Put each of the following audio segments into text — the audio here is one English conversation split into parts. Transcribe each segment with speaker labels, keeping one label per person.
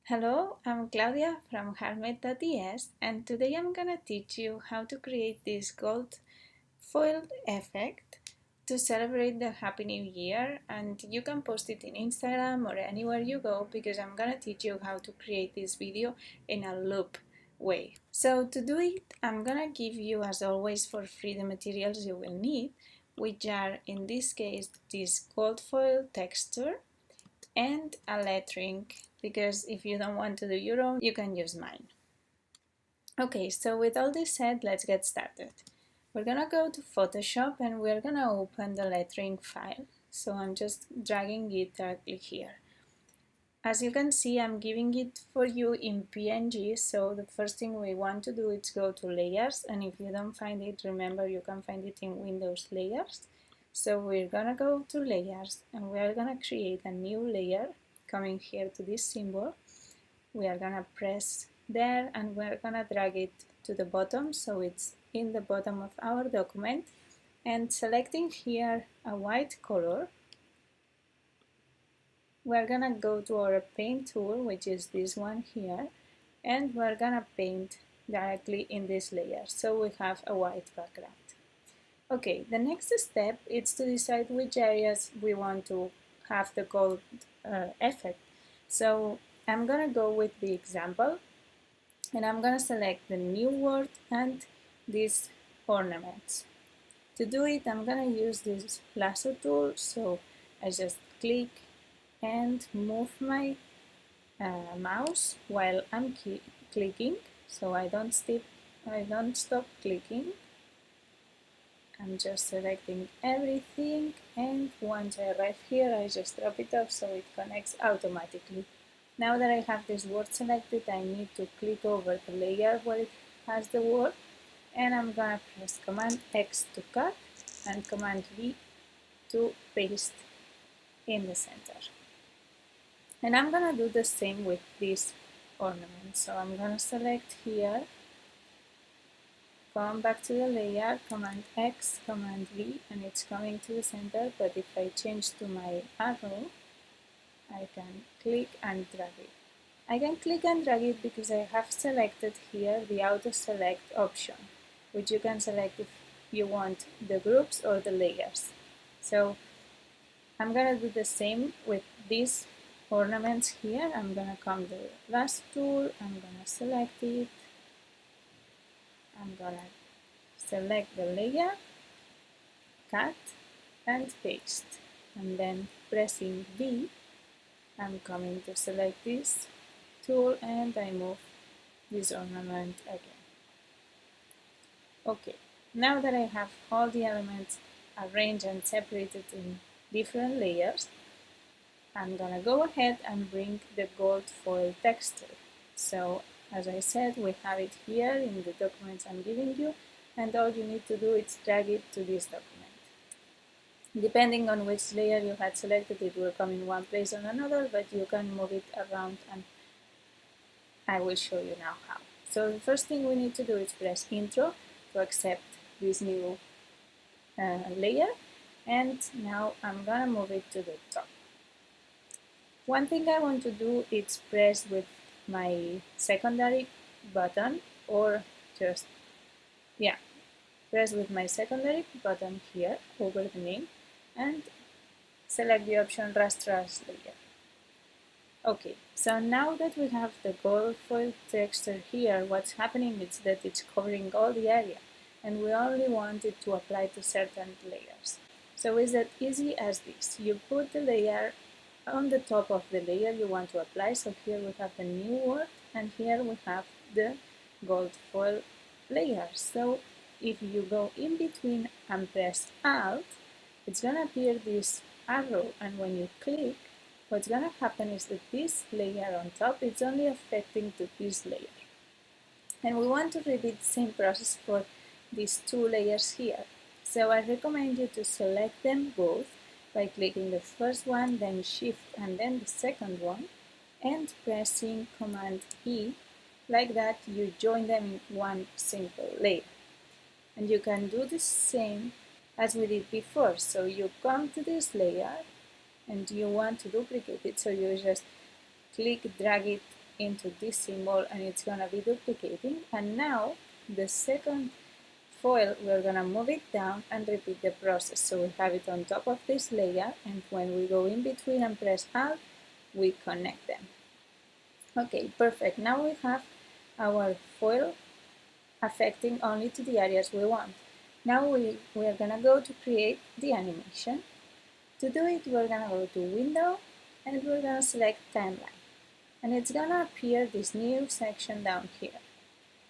Speaker 1: Hello, I'm Claudia from Harmet.es, and today I'm gonna teach you how to create this gold foiled effect to celebrate the Happy New Year. And you can post it in Instagram or anywhere you go, because I'm gonna teach you how to create this video in a loop way. So to do it, I'm gonna give you, as always, for free the materials you will need, which are in this case this gold foil texture and a lettering, because if you don't want to do your own, you can use mine. Okay, so with all this said, let's get started. We're gonna go to Photoshop and we're gonna open the lettering file. So I'm just dragging it directly here. As you can see, I'm giving it for you in PNG, so the first thing we want to do is go to layers, and if you don't find it, remember you can find it in Windows layers. So we're gonna go to layers and we're gonna create a new layer, coming here to this symbol. We are gonna press there and we're gonna drag it to the bottom so it's in the bottom of our document, and selecting here a white color, we're gonna go to our paint tool, which is this one here, and we're gonna paint directly in this layer so we have a white background. Okay, the next step is to decide which areas we want to have the gold effect. So I'm gonna go with the example, and I'm gonna select the new word and these ornaments. To do it, I'm gonna use this lasso tool, so I just click and move my mouse while I'm clicking, so I don't stop clicking. I'm just selecting everything, and once I arrive here, I just drop it off so it connects automatically. Now that I have this word selected, I need to click over the layer where it has the word, and I'm gonna press Command X to cut and Command V to paste in the center. And I'm gonna do the same with this ornament. So I'm gonna select here, come back to the layer, Command X, Command V, and it's coming to the center. But if I change to my arrow, I can click and drag it. I can click and drag it because I have selected here the auto select option, which you can select if you want the groups or the layers. So I'm gonna do the same with these ornaments here. I'm gonna come to the last tool, I'm gonna select it, I'm gonna select the layer, cut and paste, and then pressing V, I'm coming to select this tool and I move this ornament again. Okay, now that I have all the elements arranged and separated in different layers, I'm gonna go ahead and bring the gold foil texture. So as I said, we have it here in the documents I'm giving you, and all you need to do is drag it to this document. Depending on which layer you had selected, it will come in one place or another, but you can move it around, and I will show you now how. So the first thing we need to do is press Intro to accept this new layer, and now I'm gonna move it to the top. One thing I want to do is press with my secondary button, or just, yeah, press with my secondary button here over the name and select the option Raster as Layer. Okay, so now that we have the gold foil texture here, what's happening is that it's covering all the area, and we only want it to apply to certain layers. So it's that easy as this. You put the layer on the top of the layer you want to apply. So here we have the new word, and here we have the gold foil layer. So if you go in between and press Alt, it's gonna appear this arrow, and when you click, what's gonna happen is that this layer on top, it's only affecting to this layer. And we want to repeat the same process for these two layers here. So I recommend you to select them both by clicking the first one, then Shift, and then the second one, and pressing Command E. Like that, you join them in one simple layer. And you can do the same as we did before. So you come to this layer and you want to duplicate it, so you just click, drag it into this symbol and it's gonna be duplicating. And now the second foil, we're gonna move it down and repeat the process. So we have it on top of this layer, and when we go in between and press Alt, we connect them. Okay, perfect. Now we have our foil affecting only to the areas we want. Now we are gonna go to create the animation. To do it, we're gonna go to Window and we're gonna select Timeline. And it's gonna appear this new section down here.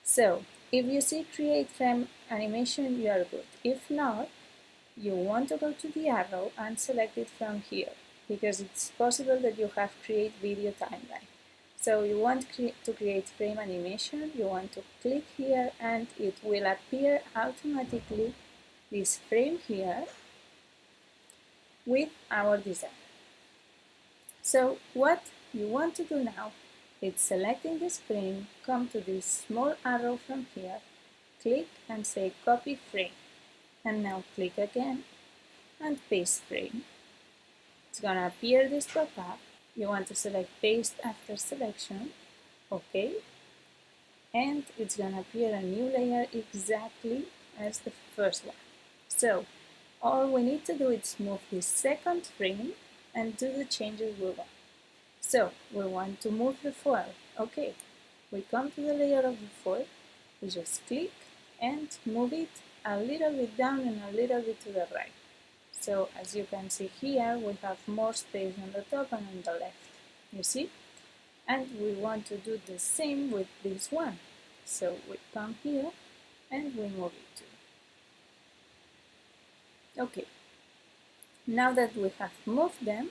Speaker 1: So if you see Create Frame Animation, you are good. If not, you want to go to the arrow and select it from here, because it's possible that you have Create Video Timeline. So you want to create frame animation, you want to click here and it will appear automatically this frame here with our design. So what you want to do now is selecting this frame, come to this small arrow from here, click and say copy frame, and now click again and paste frame. It's gonna appear this pop-up. You want to select paste after selection, OK, and it's gonna appear a new layer exactly as the first one. So all we need to do is move this second frame and do the changes we want. So we want to move the foil. OK, we come to the layer of the foil, we just click and move it a little bit down and a little bit to the right. So as you can see here, we have more space on the top and on the left, you see? And we want to do the same with this one. So we come here and we move it too. Okay, now that we have moved them,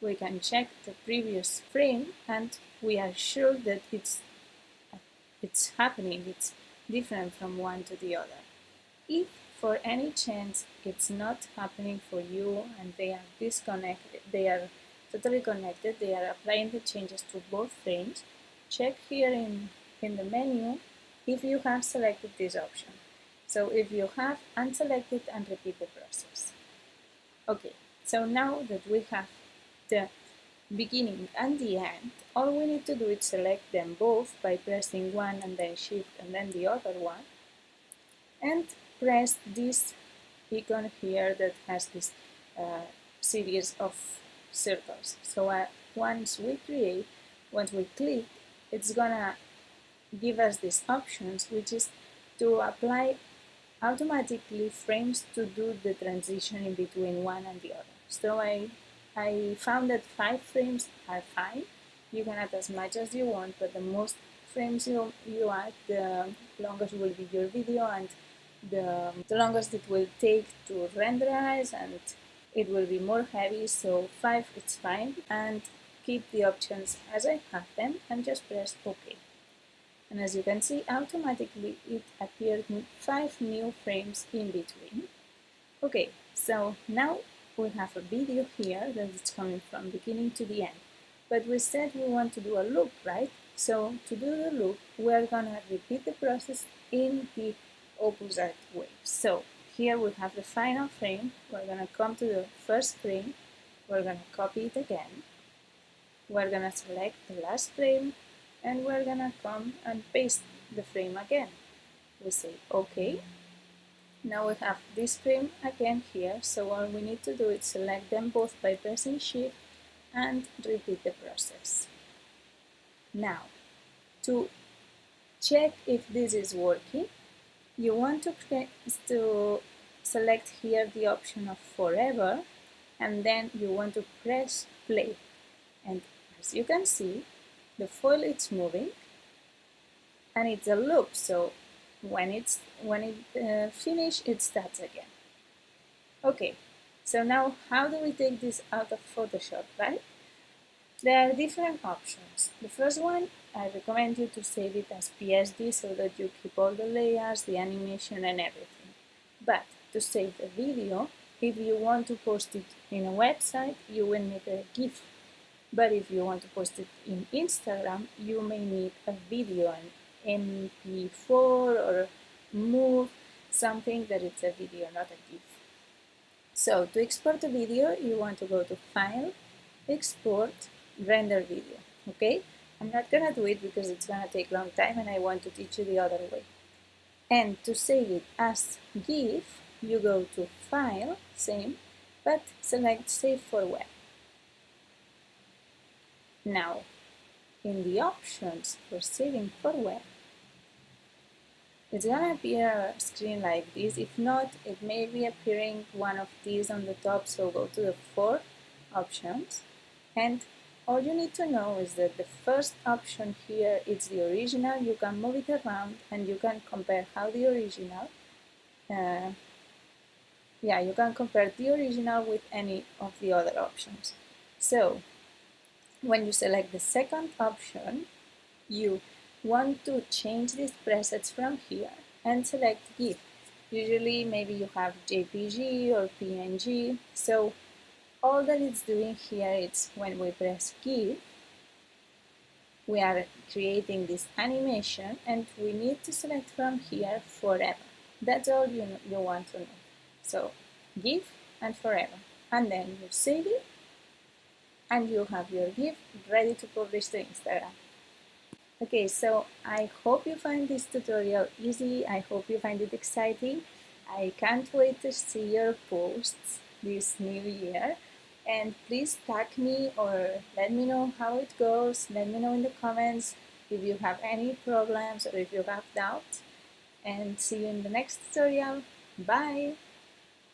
Speaker 1: we can check the previous frame and we are sure that it's happening, it's different from one to the other. If for any chance it's not happening for you and they are disconnected, they are totally connected, they are applying the changes to both frames, check here in the menu if you have selected this option. So if you have, unselect it and repeat the process. Okay, so now that we have the beginning and the end, all we need to do is select them both by pressing one and then Shift and then the other one, and press this icon here that has this series of circles. So once we click, it's gonna give us these options, which is to apply automatically frames to do the transition in between one and the other. So I found that 5 frames are fine. You can add as much as you want, but the most frames you add, the longest will be your video and the longest it will take to renderize, and it will be more heavy. So 5 it's fine, and keep the options as I have them and just press OK. And as you can see, automatically it appeared 5 new frames in between. Okay, so now we have a video here that is coming from beginning to the end. But we said we want to do a loop, right? So to do the loop, we're gonna repeat the process in the opposite way. So here we have the final frame. We're gonna come to the first frame. We're gonna copy it again. We're gonna select the last frame and we're gonna come and paste the frame again. We say OK. Now we have this frame again here, so all we need to do is select them both by pressing Shift and repeat the process. Now, to check if this is working, you want to select here the option of forever, and then you want to press play. And as you can see, the foil is moving and it's a loop, so when it finishes, it starts again. Okay, so now how do we take this out of Photoshop, right? There are different options. The first one, I recommend you to save it as PSD so that you keep all the layers, the animation and everything. But to save the video, if you want to post it in a website, you will need a GIF. But if you want to post it in Instagram, you may need a video, an MP4 or move, something that it's a video, not a GIF. So to export a video, you want to go to File, Export, Render Video. Okay, I'm not gonna do it because it's gonna take a long time and I want to teach you the other way. And to save it as GIF, you go to File, same, but select Save for Web. Now, in the options for saving for web, it's gonna appear a screen like this. If not, it may be appearing one of these on the top, so go to the 4 options. And all you need to know is that the first option here is the original. You can move it around and you can compare how the original, you can compare the original with any of the other options. So when you select the second option, you want to change these presets from here and select GIF. Usually maybe you have JPG or PNG, so all that it's doing here is when we press GIF, we are creating this animation and we need to select from here forever. That's all you want to know. So GIF and forever. And then you save it and you have your GIF ready to publish to Instagram. Okay, so I hope you find this tutorial easy. I hope you find it exciting. I can't wait to see your posts this new year. And please tag me or let me know how it goes. Let me know in the comments if you have any problems or if you have doubts. And see you in the next tutorial. Bye!